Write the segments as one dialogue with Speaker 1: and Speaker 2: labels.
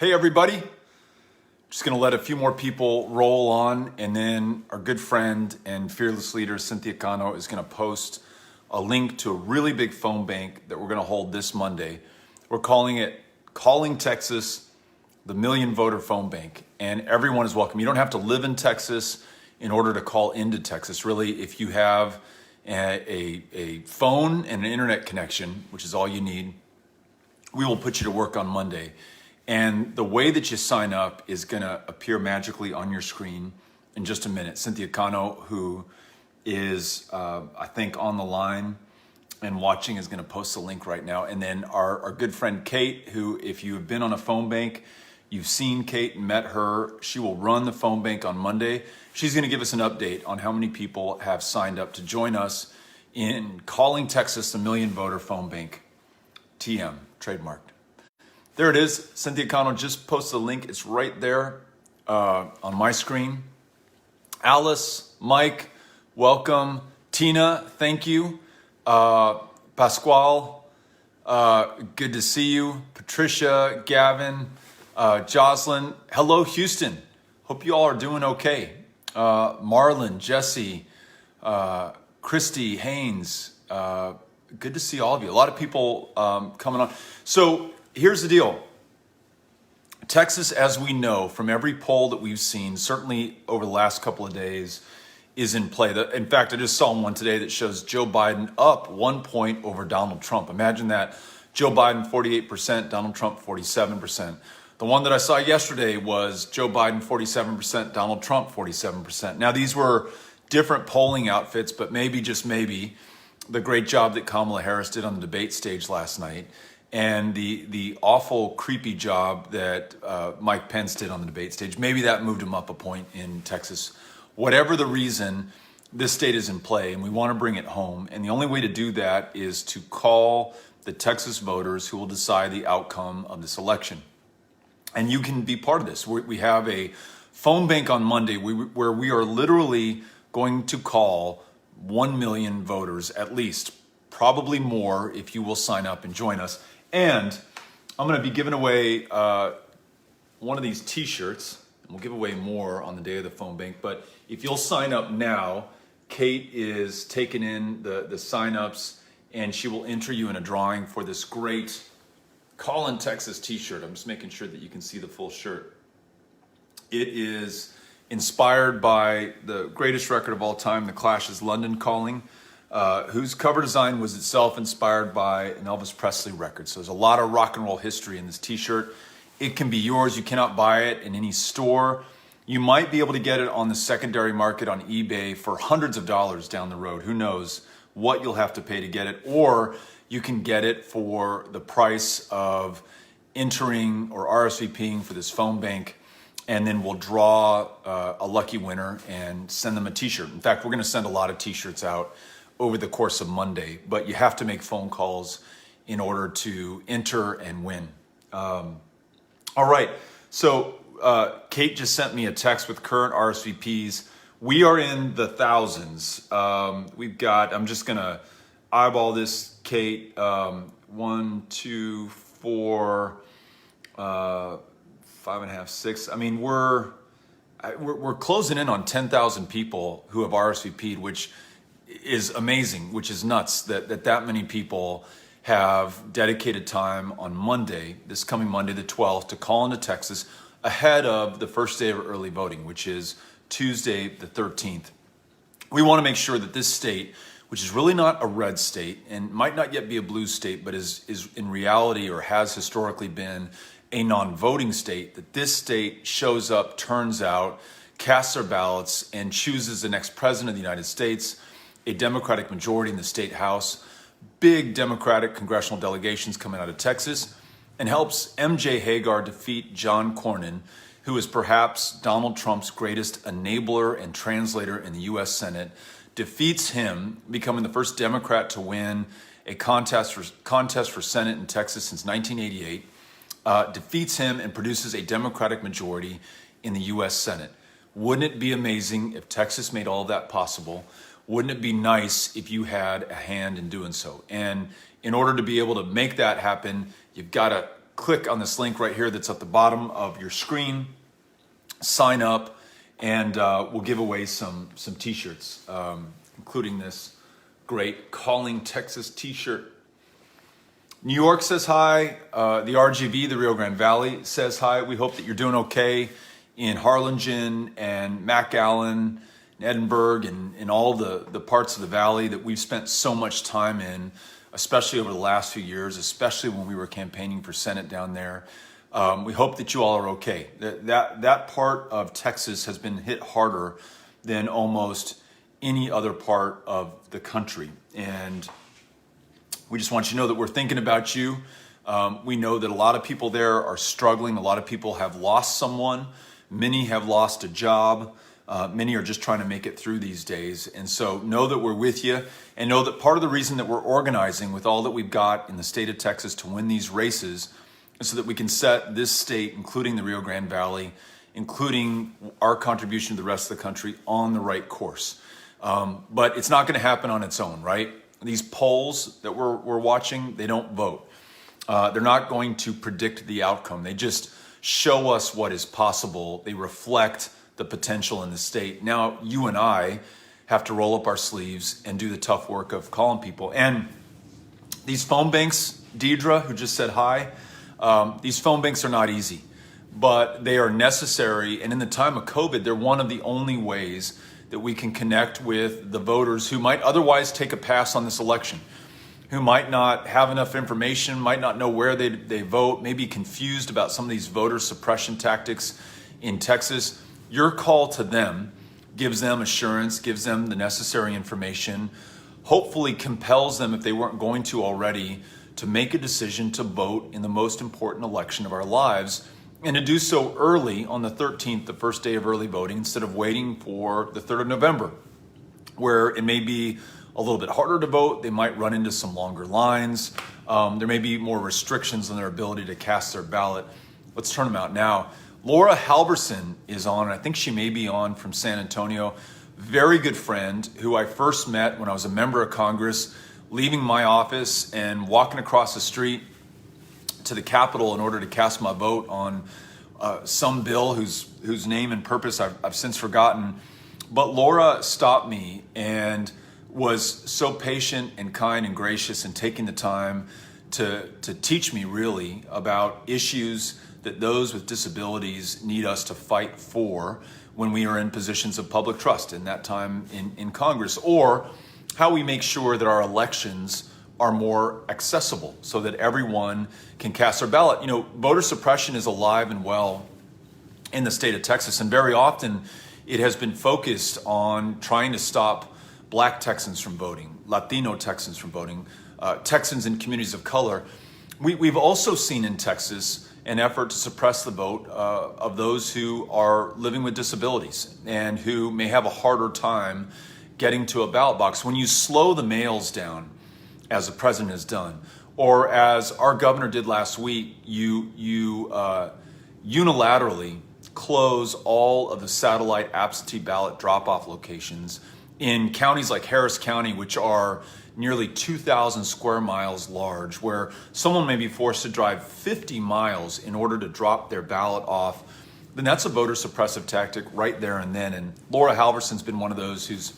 Speaker 1: Hey everybody, just gonna let a few more people roll on, and then our good friend and fearless leader Cynthia Cano is gonna post a link to a really big phone bank that we're gonna hold this Monday. We're calling it Calling Texas, the Million Voter Phone Bank, and everyone is welcome. You don't have to live in Texas in order to call into Texas. Really, if you have a phone and an internet connection, which is all you need, we will put you to work on Monday. And the way that you sign up is going to appear magically on your screen in just a minute. Cynthia Cano, who is, I think, on the line and watching, is going to post the link right now. And then our good friend Kate, who, if you have been on a phone bank, you've seen Kate and met her. She will run the phone bank on Monday. She's going to give us an update on how many people have signed up to join us in Calling Texas, the Million Voter Phone Bank. TM, trademarked. There it is. Cynthia Cano just posted the link. It's right there on my screen. Alice, Mike, welcome. Tina, thank you. Pasquale, good to see you. Patricia, Gavin, Jocelyn. Hello, Houston. Hope you all are doing okay. Marlon, Jesse, Christy, Haynes. Good to see all of you. A lot of people coming on. So here's the deal. Texas, as we know from every poll that we've seen, certainly over the last couple of days, is in play. In fact, I just saw one today that shows Joe Biden up 1 point over Donald Trump. Imagine that. Joe Biden 48%, Donald Trump 47%. The one that I saw yesterday was Joe Biden 47%, Donald Trump 47%. Now, these were different polling outfits, but maybe, just maybe, the great job that Kamala Harris did on the debate stage last night and the awful, creepy job that Mike Pence did on the debate stage, maybe that moved him up a point in Texas. Whatever the reason, this state is in play, and we want to bring it home. And the only way to do that is to call the Texas voters who will decide the outcome of this election. And you can be part of this. We have a phone bank on Monday where we are literally going to call 1 million voters, at least, probably more, if you will sign up and join us. And I'm going to be giving away one of these t-shirts. We'll give away more on the day of the phone bank. But if you'll sign up now, Kate is taking in the sign-ups, and she will enter you in a drawing for this great Calling Texas t-shirt. I'm just making sure that you can see the full shirt. It is inspired by the greatest record of all time, The Clash's London Calling, whose cover design was itself inspired by an Elvis Presley record. So there's a lot of rock and roll history in this t-shirt. It can be yours. You cannot buy it in any store. You might be able to get it on the secondary market on eBay for hundreds of dollars down the road. Who knows what you'll have to pay to get it, or you can get it for the price of entering or RSVPing for this phone bank, and then we'll draw a lucky winner and send them a t-shirt. In fact, we're going to send a lot of t-shirts out over the course of Monday, but you have to make phone calls in order to enter and win. All right, so Kate just sent me a text with current RSVPs. We are in the thousands. We've got, I'm just going to eyeball this, Kate. 1, 2, 4, 5.5, 6. I mean, we're closing in on 10,000 people who have RSVP'd, which is amazing, which is nuts that many people have dedicated time on Monday, this coming Monday, the 12th, to call into Texas ahead of the first day of early voting, which is Tuesday, the 13th. We want to make sure that this state, which is really not a red state and might not yet be a blue state, but is in reality, or has historically been, a non-voting state, that this state shows up, turns out, casts their ballots, and chooses the next president of the United States, a Democratic majority in the state house, big Democratic congressional delegations coming out of Texas, and helps MJ Hagar defeat John Cornyn, who is perhaps Donald Trump's greatest enabler and translator in the U.S. Senate, defeats him, becoming the first Democrat to win a contest for Senate in Texas since 1988, defeats him and produces a Democratic majority in the U.S. Senate. Wouldn't it be amazing if Texas made all of that possible? Wouldn't it be nice if you had a hand in doing so? And in order to be able to make that happen, you've got to click on this link right here that's at the bottom of your screen, sign up, and we'll give away some t-shirts, including this great Calling Texas t-shirt. New York says hi. The RGV, the Rio Grande Valley, says hi. We hope that you're doing okay in Harlingen and McAllen, and Edinburgh, and in all the parts of the valley that we've spent so much time in, especially over the last few years, especially when we were campaigning for Senate down there. We hope that you all are okay. That part of Texas has been hit harder than almost any other part of the country. And we just want you to know that we're thinking about you. We know that a lot of people there are struggling. A lot of people have lost someone. Many have lost a job. Many are just trying to make it through these days. And so know that we're with you, and know that part of the reason that we're organizing with all that we've got in the state of Texas to win these races is so that we can set this state, including the Rio Grande Valley, including our contribution to the rest of the country, on the right course. But it's not going to happen on its own, right? These polls that we're watching, they don't vote. They're not going to predict the outcome. They just show us what is possible. They reflect the potential in the state. Now, you and I have to roll up our sleeves and do the tough work of calling people. And these phone banks, Deidre, who just said hi, these phone banks are not easy, but they are necessary. And in the time of COVID, they're one of the only ways that we can connect with the voters who might otherwise take a pass on this election, who might not have enough information, might not know where they vote, may be confused about some of these voter suppression tactics in Texas. Your call to them gives them assurance, gives them the necessary information, hopefully compels them, if they weren't going to already, to make a decision to vote in the most important election of our lives, and to do so early on the 13th, the first day of early voting, instead of waiting for the 3rd of November, where it may be a little bit harder to vote. They might run into some longer lines. There may be more restrictions on their ability to cast their ballot. Let's turn them out now. Laura Halverson is on, and I think she may be on from San Antonio. Very good friend who I first met when I was a member of Congress, leaving my office and walking across the street to the Capitol in order to cast my vote on some bill whose name and purpose I've since forgotten. But Laura stopped me and was so patient and kind and gracious in taking the time to teach me really about issues that those with disabilities need us to fight for when we are in positions of public trust, in that time in Congress, or how we make sure that our elections are more accessible so that everyone can cast their ballot. You know, voter suppression is alive and well in the state of Texas, and very often it has been focused on trying to stop Black Texans from voting, Latino Texans from voting, Texans in communities of color. We've also seen in Texas an effort to suppress the vote of those who are living with disabilities and who may have a harder time getting to a ballot box. When you slow the mails down, as the president has done, or as our governor did last week, you unilaterally close all of the satellite absentee ballot drop-off locations in counties like Harris County, which are nearly 2,000 square miles large, where someone may be forced to drive 50 miles in order to drop their ballot off, then that's a voter suppressive tactic right there and then. And Laura Halverson's been one of those who's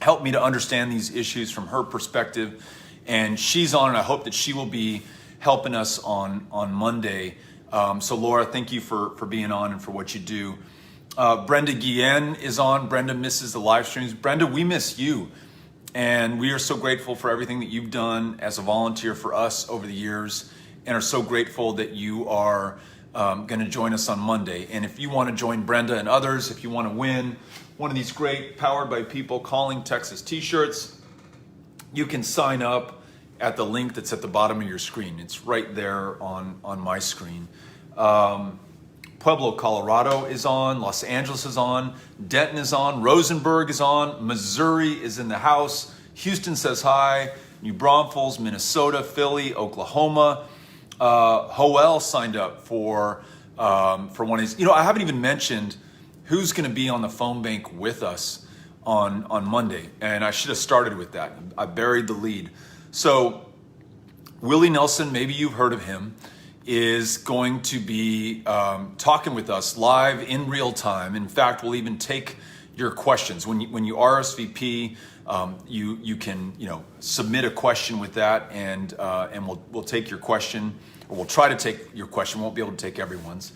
Speaker 1: helped me to understand these issues from her perspective. And she's on, and I hope that she will be helping us on Monday. So Laura, thank you for being on and for what you do. Brenda Guillen is on. Brenda misses the live streams. Brenda, we miss you. And we are so grateful for everything that you've done as a volunteer for us over the years, and are so grateful that you are going to join us on Monday. And if you want to join Brenda and others, if you want to win one of these great Powered by People Calling Texas t-shirts, you can sign up at the link that's at the bottom of your screen. It's right there on my screen. Pueblo, Colorado is on. Los Angeles is on. Denton is on. Rosenberg is on. Missouri is in the house. Houston says hi. New Braunfels, Minnesota, Philly, Oklahoma. Hoel signed up for one of these. You know, I haven't even mentioned who's going to be on the phone bank with us on Monday, and I should have started with that. I buried the lead. So Willie Nelson, maybe you've heard of him, is going to be talking with us live in real time. In fact, we'll even take your questions. When you RSVP, you can submit a question with that, and we'll take your question, or we'll try to take your question. We won't be able to take everyone's,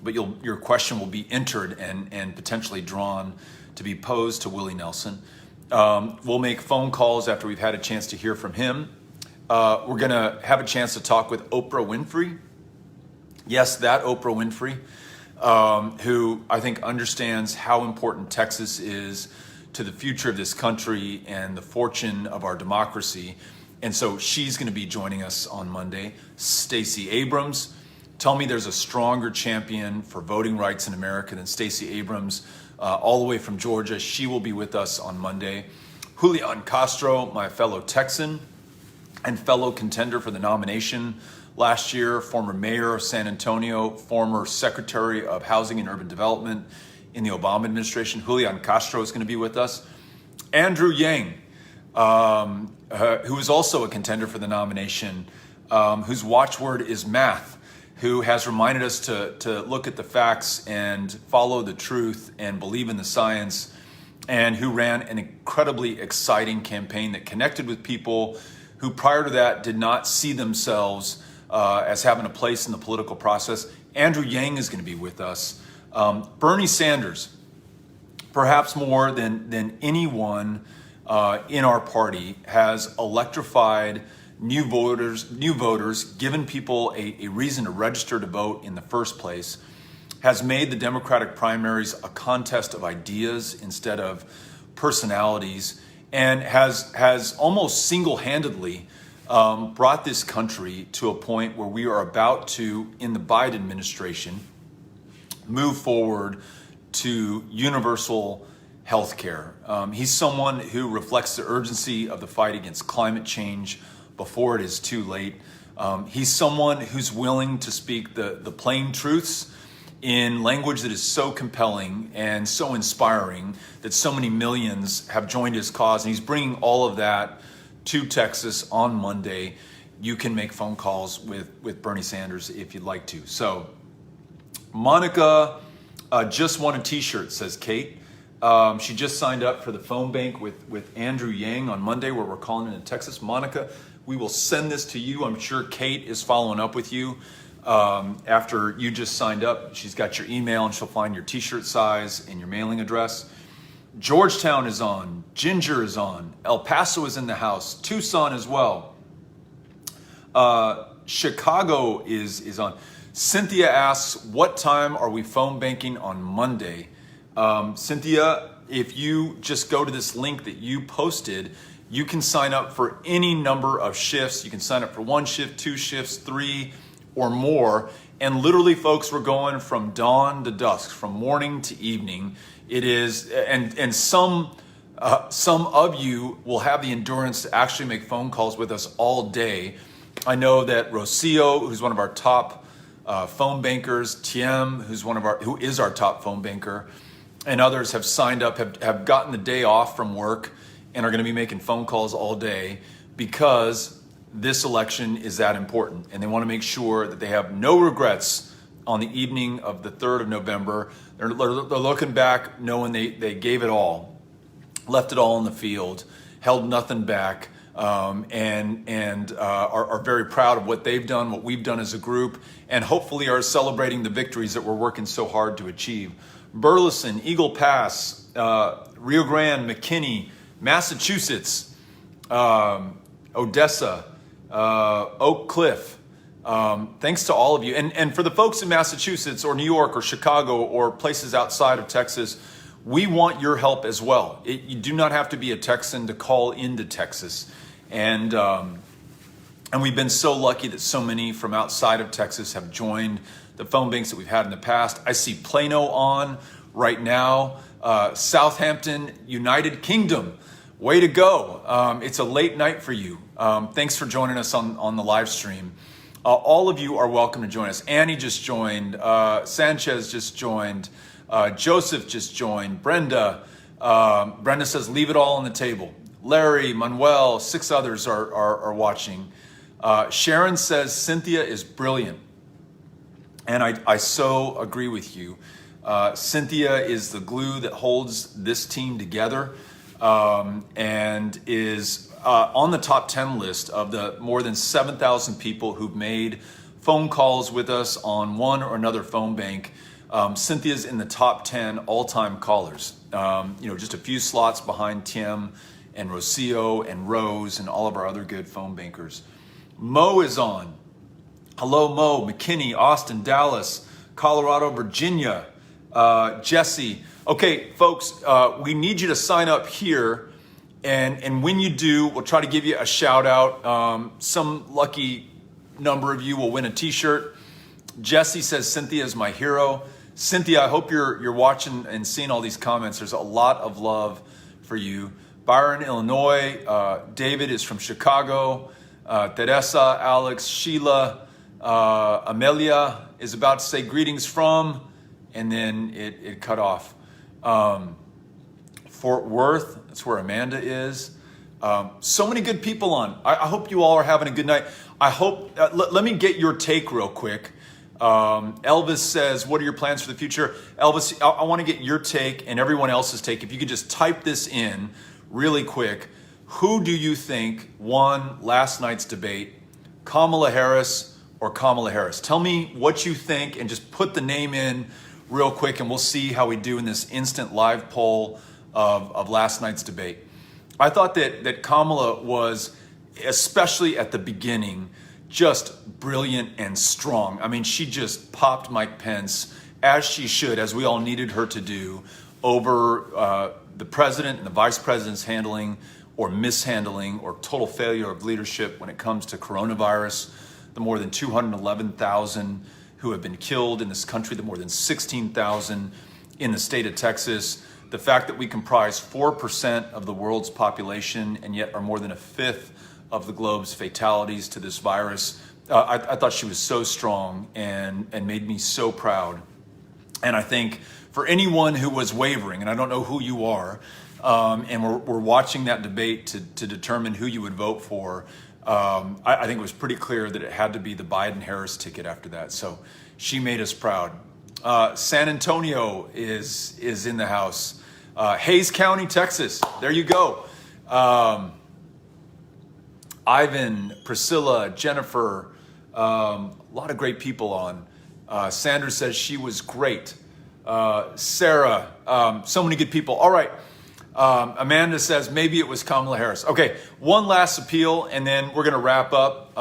Speaker 1: but your question will be entered and potentially drawn to be posed to Willie Nelson. We'll make phone calls after we've had a chance to hear from him. We're going to have a chance to talk with Oprah Winfrey. Yes, that Oprah Winfrey, who I think understands how important Texas is to the future of this country and the fortune of our democracy. And so she's going to be joining us on Monday. Stacey Abrams. Tell me there's a stronger champion for voting rights in America than Stacey Abrams, all the way from Georgia. She will be with us on Monday. Julian Castro, my fellow Texan and fellow contender for the nomination last year, former mayor of San Antonio, former Secretary of Housing and Urban Development in the Obama administration. Julian Castro is going to be with us. Andrew Yang, who is also a contender for the nomination, whose watchword is math, who has reminded us to look at the facts and follow the truth and believe in the science, and who ran an incredibly exciting campaign that connected with people who prior to that did not see themselves as having a place in the political process. Andrew Yang is going to be with us. Bernie Sanders, perhaps more than anyone in our party, has electrified new voters, given people a reason to register to vote in the first place, has made the Democratic primaries a contest of ideas instead of personalities, and has almost single-handedly brought this country to a point where we are about to, in the Biden administration, move forward to universal health care. He's someone who reflects the urgency of the fight against climate change before it is too late. He's someone who's willing to speak the plain truths in language that is so compelling and so inspiring that so many millions have joined his cause. And he's bringing all of that to Texas on Monday. You can make phone calls with Bernie Sanders if you'd like to. So Monica just won a t-shirt, says Kate. She just signed up for the phone bank with Andrew Yang on Monday, where we're calling in Texas. Monica, we will send this to you. I'm sure Kate is following up with you after you just signed up. She's got your email, and she'll find your t-shirt size and your mailing address. Georgetown is on. Ginger is on. El Paso is in the house. Tucson as well. Chicago is on. Cynthia asks, what time are we phone banking on Monday? Cynthia, if you just go to this link that you posted, you can sign up for any number of shifts. You can sign up for 1 shift, 2 shifts, 3 or more. And literally, folks, we're going from dawn to dusk, from morning to evening. It is, and some of you will have the endurance to actually make phone calls with us all day. I know that Rocio, who's one of our top phone bankers, Tiem, who is our top phone banker, and others have signed up, have gotten the day off from work and are going to be making phone calls all day because this election is that important. And they want to make sure that they have no regrets on the evening of the 3rd of November. They're looking back knowing they gave it all, left it all in the field, held nothing back, and are very proud of what they've done, what we've done as a group, and hopefully are celebrating the victories that we're working so hard to achieve. Burleson, Eagle Pass, Rio Grande, McKinney, Massachusetts, Odessa, Oak Cliff. Thanks to all of you. And for the folks in Massachusetts or New York or Chicago or places outside of Texas, we want your help as well. You do not have to be a Texan to call into Texas. And we've been so lucky that so many from outside of Texas have joined the phone banks that we've had in the past. I see Plano on right now. Southampton, United Kingdom. Way to go. It's a late night for you. Thanks for joining us on the live stream. All of you are welcome to join us. Annie just joined. Sanchez just joined. Joseph just joined. Brenda says, leave it all on the table. Larry, Manuel, 6 others are watching. Sharon says, Cynthia is brilliant. And I so agree with you. Cynthia is the glue that holds this team together, and is on the top 10 list of the more than 7,000 people who've made phone calls with us on one or another phone bank. Cynthia's in the top 10 all-time callers. Just a few slots behind Tim and Rocio and Rose and all of our other good phone bankers. Mo is on. Hello, Mo. McKinney, Austin, Dallas, Colorado, Virginia, Jesse. Okay, folks, we need you to sign up here. And when you do, we'll try to give you a shout out. Some lucky number of you will win a t-shirt. Jesse says, Cynthia is my hero. Cynthia, I hope you're watching and seeing all these comments. There's a lot of love for you. Byron, Illinois. David is from Chicago. Teresa, Alex, Sheila, Amelia is about to say greetings from, and then it cut off. Fort Worth, that's where Amanda is. So many good people on. I hope you all are having a good night. I hope, let me get your take real quick. Elvis says, what are your plans for the future? Elvis, I want to get your take and everyone else's take. If you could just type this in really quick. Who do you think won last night's debate? Kamala Harris or Kamala Harris? Tell me what you think and just put the name in real quick, and we'll see how we do in this instant live poll of last night's debate. I thought that Kamala was, especially at the beginning, just brilliant and strong. I mean, she just popped Mike Pence, as she should, as we all needed her to do, over the president and the vice president's handling or mishandling or total failure of leadership when it comes to coronavirus, the more than 211,000 who have been killed in this country, the more than 16,000 in the state of Texas, the fact that we comprise 4% of the world's population and yet are more than a fifth of the globe's fatalities to this virus. I thought she was so strong and made me so proud. And I think for anyone who was wavering, and I don't know who you are, and we're watching that debate to determine who you would vote for, I think it was pretty clear that it had to be the Biden-Harris ticket after that. So she made us proud. San Antonio is in the house. Hayes County, Texas. There you go. Ivan, Priscilla, Jennifer, a lot of great people on. Sanders says she was great. Sarah, so many good people. All right. Amanda says maybe it was Kamala Harris. Okay, one last appeal, and then we're going to wrap up.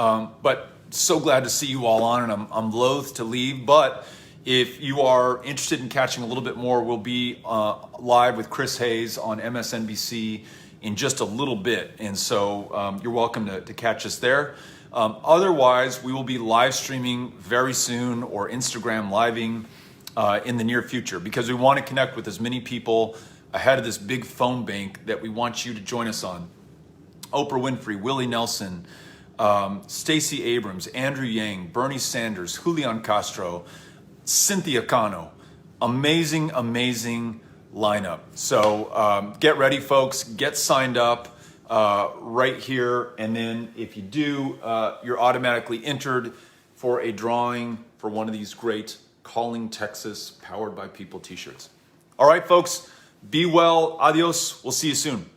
Speaker 1: But so glad to see you all on, and I'm loath to leave. But if you are interested in catching a little bit more, we'll be live with Chris Hayes on MSNBC in just a little bit. And so you're welcome to catch us there. Otherwise, we will be live streaming very soon or Instagram living in the near future, because we want to connect with as many people ahead of this big phone bank that we want you to join us on. Oprah Winfrey, Willie Nelson, Stacey Abrams, Andrew Yang, Bernie Sanders, Julian Castro, Cynthia Cano. Amazing, amazing lineup. So get ready, folks. Get signed up right here. And then if you do, you're automatically entered for a drawing for one of these great Calling Texas Powered by People t-shirts. All right, folks. Be well. Adios. We'll see you soon.